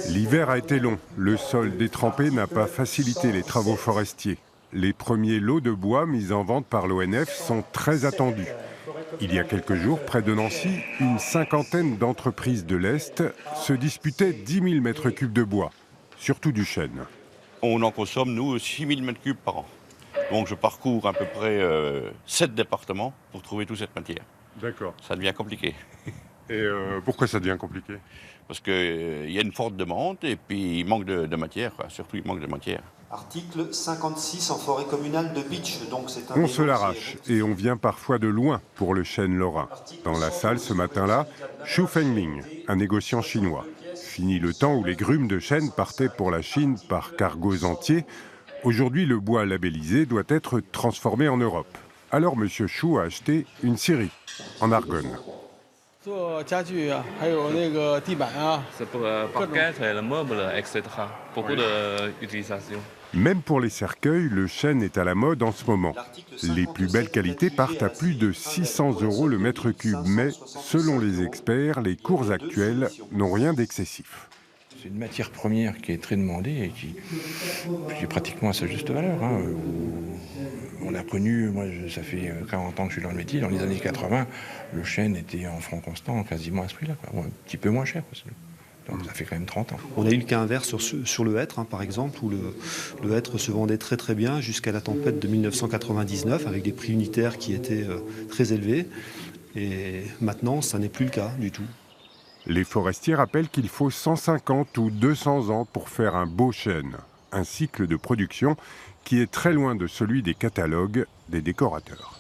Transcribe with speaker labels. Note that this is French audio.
Speaker 1: L'hiver a été long. Le sol détrempé n'a pas facilité les travaux forestiers. Les premiers lots de bois mis en vente par l'ONF sont très attendus. Il y a quelques jours, près de Nancy, une cinquantaine d'entreprises de l'Est se disputaient 10 000 mètres cubes de bois, surtout du chêne.
Speaker 2: On en consomme, nous, 6 000 mètres cubes par an. Donc je parcours à peu près 7 départements pour trouver toute cette matière.
Speaker 1: D'accord.
Speaker 2: Ça devient compliqué.
Speaker 1: Et pourquoi ça devient compliqué?
Speaker 2: Parce qu'il y a une forte demande et puis il manque de matière, quoi. Surtout il manque de matière.
Speaker 3: Article 56 en forêt communale de Bitche.
Speaker 1: On se l'arrache et on vient parfois de loin pour le chêne lorrain. Dans la salle ce matin-là, Xu Fengming, un négociant chinois. Fini le temps où les grumes de chêne partaient pour la Chine par cargos entiers. Aujourd'hui, le bois labellisé doit être transformé en Europe. Alors M. Xu a acheté une scierie en argonne.
Speaker 4: C'est pour parquet, le meuble, etc. Beaucoup d'utilisation.
Speaker 1: Même pour les cercueils, le chêne est à la mode en ce moment. Les plus belles qualités partent à plus de 600 € le mètre cube. Mais, selon les experts, les cours actuels n'ont rien d'excessif.
Speaker 5: C'est une matière première qui est très demandée et qui est pratiquement à sa juste valeur. On a connu, moi ça fait 40 ans que je suis dans le métier, dans les années 80, le chêne était en francs constants, quasiment à ce prix-là, un petit peu moins cher. Donc ça fait quand même 30 ans.
Speaker 3: On a eu le cas inverse sur le hêtre, par exemple, où le hêtre se vendait très très bien jusqu'à la tempête de 1999, avec des prix unitaires qui étaient très élevés. Et maintenant, ça n'est plus le cas du tout.
Speaker 1: Les forestiers rappellent qu'il faut 150 ou 200 ans pour faire un beau chêne. Un cycle de production qui est très loin de celui des catalogues des décorateurs.